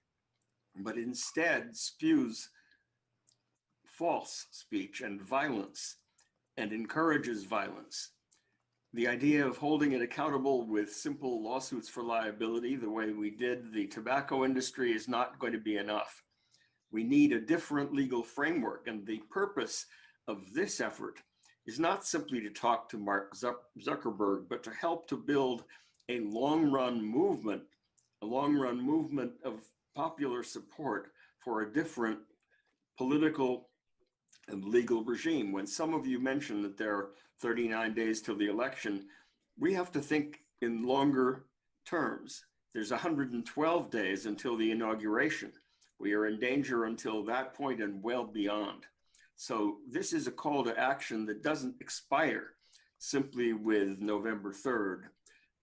but instead spews false speech and violence and encourages violence. The idea of holding it accountable with simple lawsuits for liability, the way we did the tobacco industry, is not going to be enough. We need a different legal framework, and the purpose of this effort is not simply to talk to Mark Zuckerberg, but to help to build a long-run movement of popular support for a different political and legal regime. When some of you mentioned that there are 39 days till the election, we have to think in longer terms. There's 112 days until the inauguration. We are in danger until that point and well beyond. So this is a call to action that doesn't expire simply with November 3rd,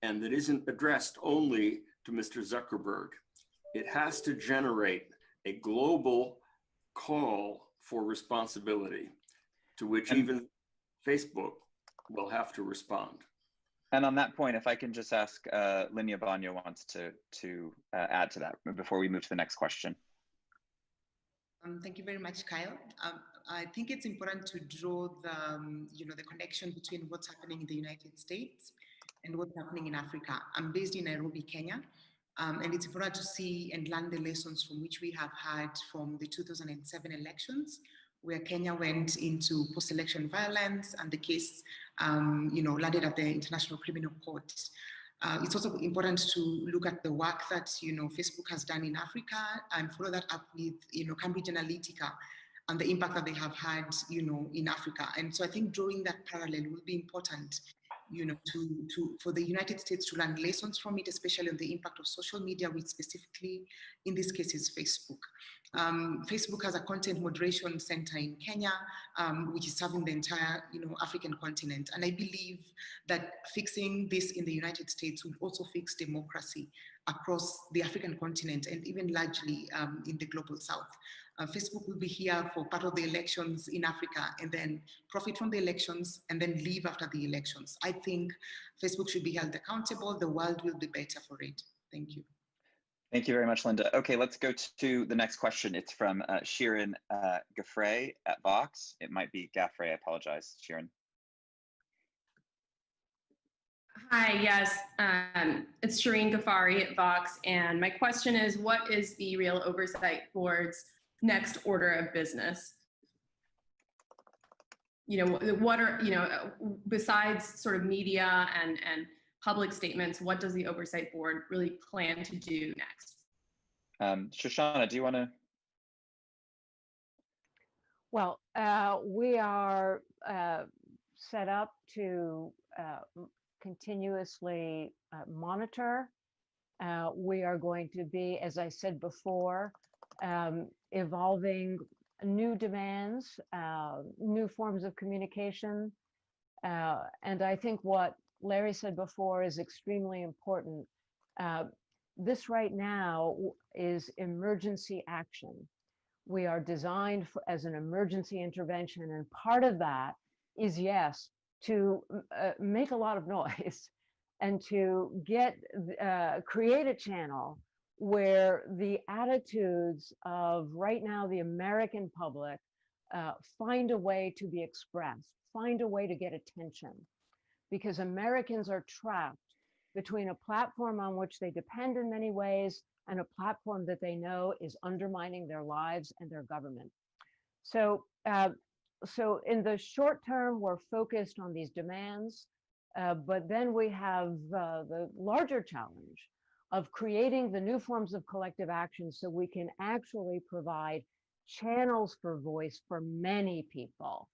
and that isn't addressed only to Mr. Zuckerberg. It has to generate a global call for responsibility, to which even Facebook will have to respond. And on that point, if I can just ask, Linya Banyo wants to add to that before we move to the next question. Thank you very much, Kyle. I think it's important to draw the, the connection between what's happening in the United States and what's happening in Africa. I'm based in Nairobi, Kenya, and it's important to see and learn the lessons from which we have had from the 2007 elections, where Kenya went into post-election violence, and the case, landed at the International Criminal Court. It's also important to look at the work that Facebook has done in Africa and follow that up with Cambridge Analytica and the impact that they have had in Africa. And so I think drawing that parallel will be important for the United States to learn lessons from it, especially on the impact of social media, which specifically in this case is Facebook. Facebook has a content moderation center in Kenya, which is serving the entire African continent. And I believe that fixing this in the United States will also fix democracy across the African continent and even largely in the global south. Facebook will be here for part of the elections in Africa and then profit from the elections and then leave after the elections. I think Facebook should be held accountable. The world will be better for it. Thank you. Thank you very much, Linda. Okay, let's go to the next question. It's from Shirin Gaffrey at Vox. It might be Gaffrey, I apologize, Shirin. Hi, yes, it's Shireen Ghaffari at Vox, and my question is, what is the Real Oversight Board's next order of business? What are, besides sort of media and public statements, what does the Oversight Board really plan to do next? Shoshana, do you want to? Well, we are set up to continuously monitor. We are going to be, as I said before, evolving new demands, new forms of communication. And I think what Larry said before is extremely important. This right now is emergency action. We are designed as an emergency intervention, and part of that is, yes, to make a lot of noise and to create a channel where the attitudes of right now the American public find a way to be expressed, find a way to get attention, because Americans are trapped between a platform on which they depend in many ways and a platform that they know is undermining their lives and their government. So in the short term, we're focused on these demands, but then we have the larger challenge of creating the new forms of collective action so we can actually provide channels for voice for many people.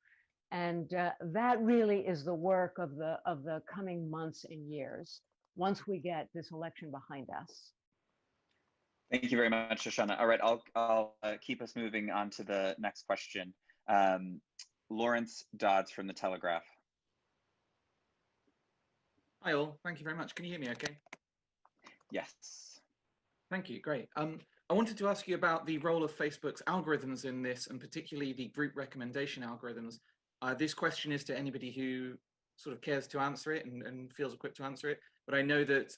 And that really is the work of the coming months and years once we get this election behind us. Thank you very much, Shoshana. All right, I'll keep us moving on to the next question. Lawrence Dodds from The Telegraph. Hi all, thank you very much. Can you hear me okay? Yes. Thank you. Great. I wanted to ask you about the role of Facebook's algorithms in this, and particularly the group recommendation algorithms. This question is to anybody who sort of cares to answer it and feels equipped to answer it. But I know that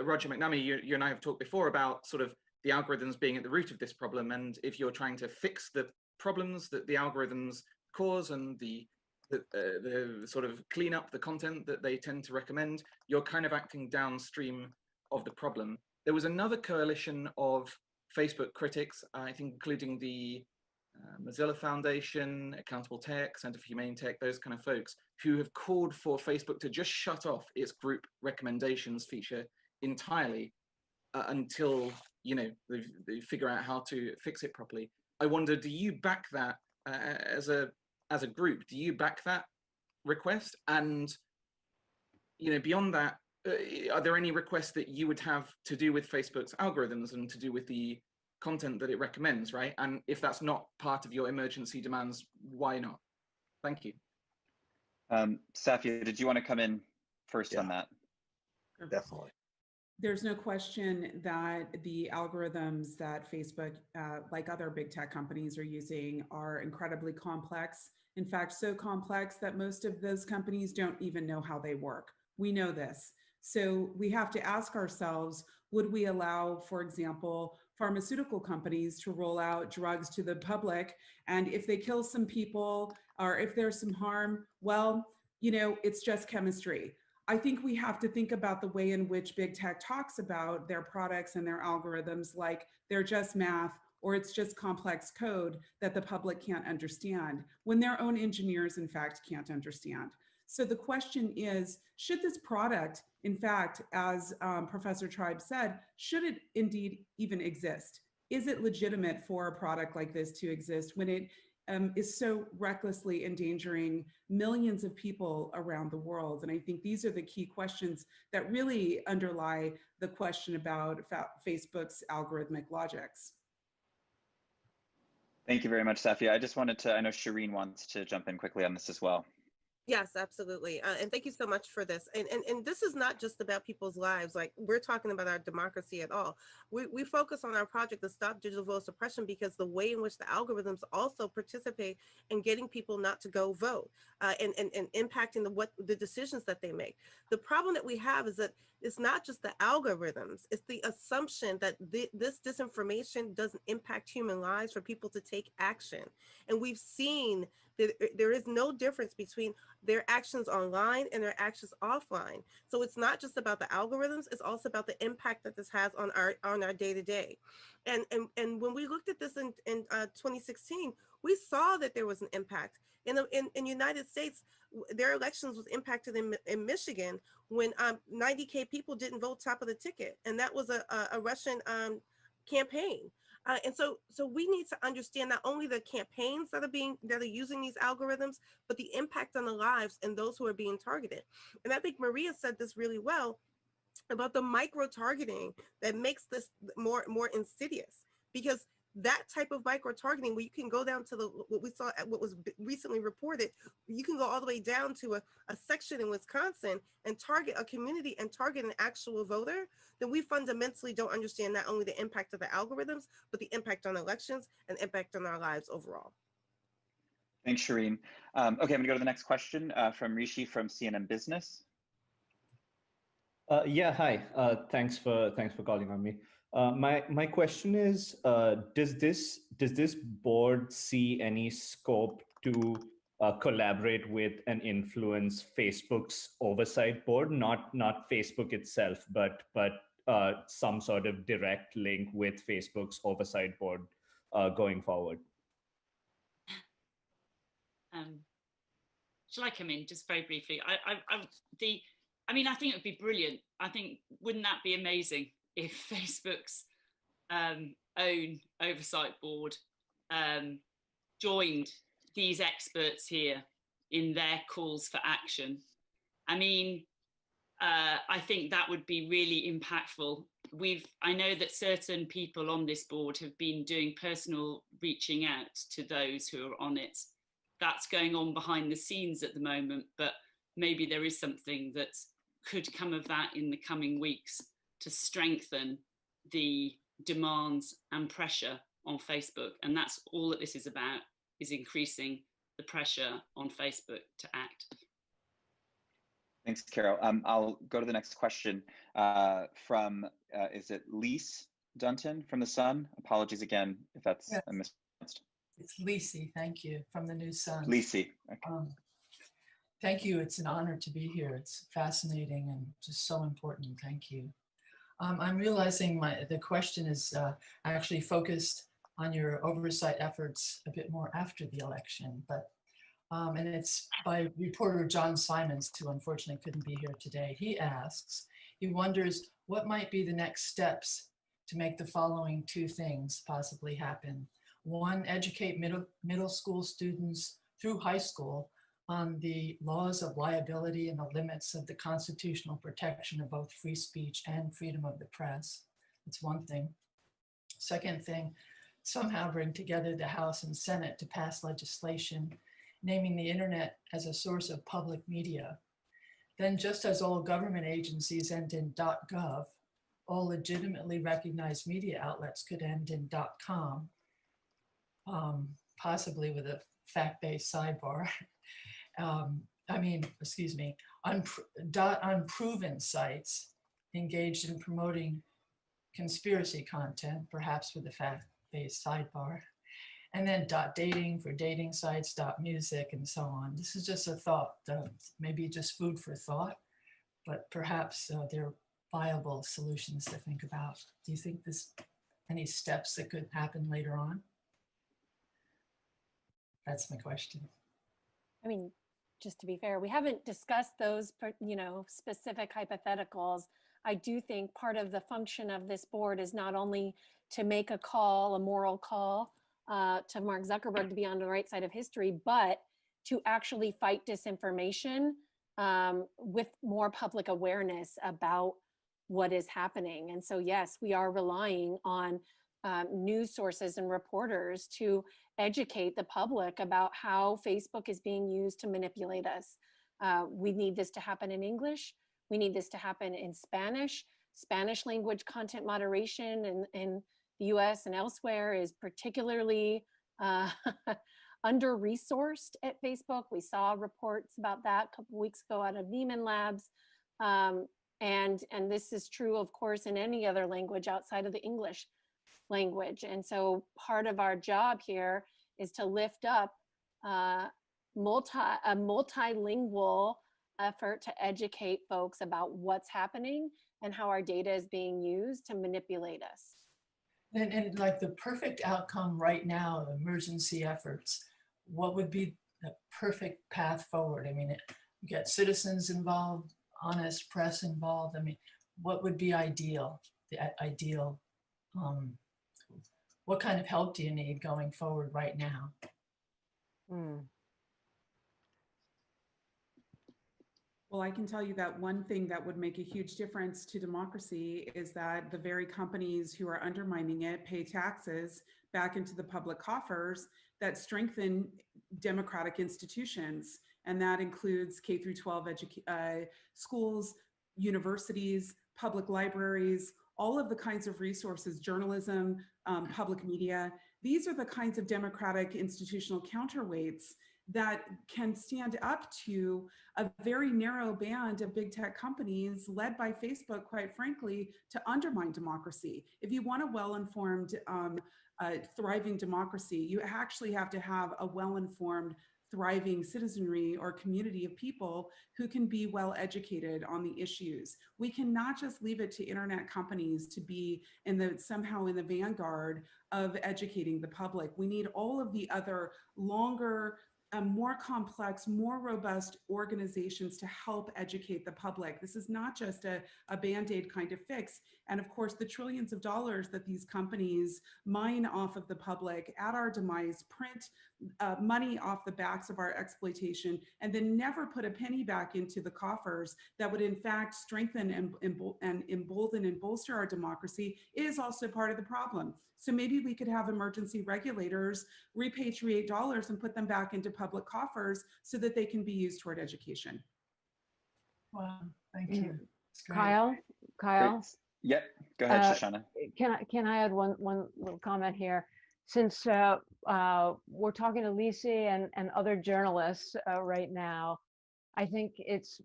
Roger McNamee, you and I have talked before about sort of the algorithms being at the root of this problem. And if you're trying to fix the problems that the algorithms cause and the sort of clean up the content that they tend to recommend, you're kind of acting downstream of the problem. There was another coalition of Facebook critics, I think including the Mozilla Foundation, Accountable Tech, Center for Humane Tech, those kind of folks, who have called for Facebook to just shut off its group recommendations feature entirely until they figure out how to fix it properly. I wonder, do you back that as a group? Do you back that request? And beyond that, are there any requests that you would have to do with Facebook's algorithms and to do with the content that it recommends, right? And if that's not part of your emergency demands, why not? Thank you. Safia, did you want to come in first on that? Definitely. There's no question that the algorithms that Facebook, like other big tech companies, are using are incredibly complex. In fact, so complex that most of those companies don't even know how they work. We know this. So we have to ask ourselves, would we allow, for example, pharmaceutical companies to roll out drugs to the public? And if they kill some people or if there's some harm, well, it's just chemistry. I think we have to think about the way in which big tech talks about their products and their algorithms like they're just math or it's just complex code that the public can't understand, when their own engineers, in fact, can't understand. So the question is, should this product, in fact, as Professor Tribe said, should it indeed even exist? Is it legitimate for a product like this to exist when it is so recklessly endangering millions of people around the world? And I think these are the key questions that really underlie the question about Facebook's algorithmic logics. Thank you very much, Safia. I just wanted to, I know Shireen wants to jump in quickly on this as well. Yes, absolutely. And thank you so much for this. And this is not just about people's lives. Like, we're talking about our democracy at all. We focus on our project to stop digital vote suppression because the way in which the algorithms also participate in getting people not to go vote and impacting the decisions that they make. The problem that we have is that it's not just the algorithms, it's the assumption that this disinformation doesn't impact human lives for people to take action. And we've seen that there is no difference between their actions online and their actions offline. So it's not just about the algorithms, it's also about the impact that this has on our day-to-day. And when we looked at this in 2016, we saw that there was an impact. In United States, their elections was impacted in Michigan when 90K people didn't vote top of the ticket. And that was a Russian campaign. And so we need to understand not only the campaigns that are using these algorithms, but the impact on the lives and those who are being targeted. And I think Maria said this really well about the micro targeting that makes this more insidious, because that type of micro targeting, where you can go down to what we saw at what was recently reported, you can go all the way down to a section in Wisconsin and target a community and target an actual voter, then we fundamentally don't understand not only the impact of the algorithms, but the impact on elections and impact on our lives overall. Thanks, Shireen. Okay, I'm gonna go to the next question from Rishi from CNN Business. Yeah, hi. Thanks for calling on me. My question is, does this board see any scope to collaborate with and influence Facebook's oversight board, not Facebook itself, but some sort of direct link with Facebook's oversight board going forward? Shall I come in just very briefly? I mean, I think it would be brilliant. I think, wouldn't that be amazing if Facebook's own oversight board joined these experts here in their calls for action? I mean, I think that would be really impactful. I know that certain people on this board have been doing personal reaching out to those who are on it. That's going on behind the scenes at the moment, but maybe there is something that could come of that in the coming weeks. to strengthen the demands and pressure on Facebook. And that's all that this is about, is increasing the pressure on Facebook to act. Thanks, Carol. I'll go to the next question from, is it Lise Dunton from The Sun? Apologies again if that's mispronounced. It's Lisi, thank you, from the New Sun. Lisi, okay. Thank you, it's an honor to be here. It's fascinating and just so important, thank you. I'm realizing the question is actually focused on your oversight efforts a bit more after the election, but and it's by reporter John Simons, who unfortunately couldn't be here today. He asks, he wonders what might be the next steps to make the following two things possibly happen. One, educate middle school students through high school on the laws of liability and the limits of the constitutional protection of both free speech and freedom of the press. That's one thing. Second thing, somehow bring together the House and Senate to pass legislation naming the internet as a source of public media. Then, just as all government agencies end in .gov, all legitimately recognized media outlets could end in .com, possibly with a fact-based sidebar. Unproven sites engaged in promoting conspiracy content, perhaps with a fact-based sidebar. And then .dating for dating sites, .music, and so on. This is just a thought, maybe just food for thought, but perhaps there are viable solutions to think about. Do you think there's any steps that could happen later on? That's my question. I mean, just to be fair, we haven't discussed those, specific hypotheticals. I do think part of the function of this board is not only to make a call, a moral call, to Mark Zuckerberg to be on the right side of history, but to actually fight disinformation with more public awareness about what is happening. And so, yes, we are relying on news sources and reporters to educate the public about how Facebook is being used to manipulate us. We need this to happen in English. We need this to happen in Spanish. Spanish language content moderation in the US and elsewhere is particularly under-resourced at Facebook. We saw reports about that a couple weeks ago out of Neiman Labs. And this is true, of course, in any other language outside of the English language. And so part of our job here is to lift up a multilingual effort to educate folks about what's happening and how our data is being used to manipulate us. And like the perfect outcome right now of emergency efforts, what would be the perfect path forward? I mean, you get citizens involved, honest press involved. I mean, what would be ideal? The ideal, what kind of help do you need going forward right now? Well, I can tell you that one thing that would make a huge difference to democracy is that the very companies who are undermining it pay taxes back into the public coffers that strengthen democratic institutions. And that includes K through 12 schools, universities, public libraries, all of the kinds of resources, journalism, public media. These are the kinds of democratic institutional counterweights that can stand up to a very narrow band of big tech companies led by Facebook, quite frankly, to undermine democracy. If you want a well-informed, thriving democracy, you actually have to have a well-informed, thriving citizenry or community of people who can be well educated on the issues. We cannot just leave it to internet companies to be somehow in the vanguard of educating the public. We need all of the other longer, more complex, more robust organizations to help educate the public. This is not just a Band-Aid kind of fix. And of course, the trillions of dollars that these companies mine off of the public at our demise, print money off the backs of our exploitation, and then never put a penny back into the coffers that would in fact strengthen and embolden and bolster our democracy is also part of the problem. So maybe we could have emergency regulators repatriate dollars and put them back into public coffers so that they can be used toward education. Wow, thank you. Kyle? Yep, go ahead, Shoshana. Can I add one little comment here? Since we're talking to Lisi and other journalists right now, I think it's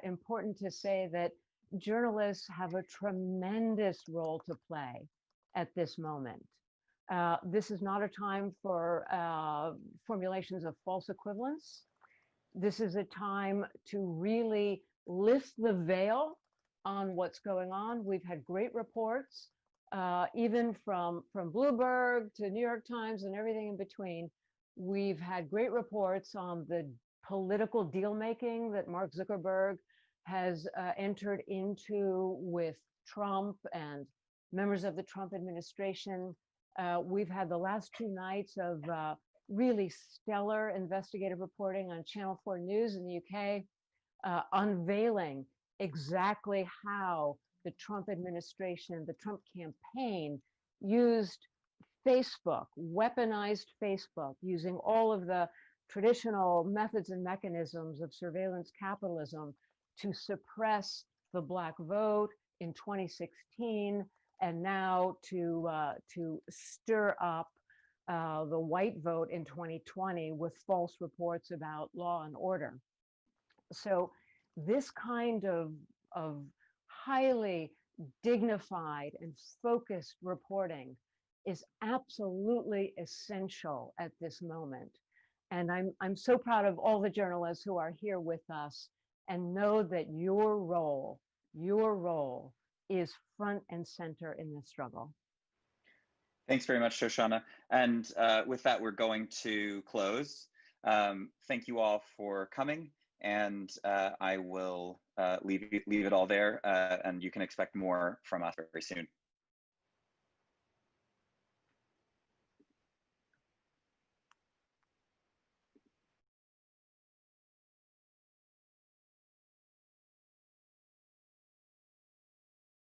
important to say that journalists have a tremendous role to play at this moment. This is not a time for formulations of false equivalence. This is a time to really lift the veil on what's going on. We've had great reports, even from Bloomberg to New York Times and everything in between. We've had great reports on the political deal making that Mark Zuckerberg has entered into with Trump and members of the Trump administration. We've had the last 2 nights of really stellar investigative reporting on Channel 4 News in the UK, unveiling exactly how the Trump administration, the Trump campaign used Facebook, weaponized Facebook, using all of the traditional methods and mechanisms of surveillance capitalism to suppress the Black vote in 2016, and now to stir up the white vote in 2020 with false reports about law and order. So this kind of highly dignified and focused reporting is absolutely essential at this moment. And I'm so proud of all the journalists who are here with us, and know that your role is front and center in this struggle. Thanks very much, Shoshana. And with that, we're going to close. Thank you all for coming, and I will leave it all there, and you can expect more from us very soon.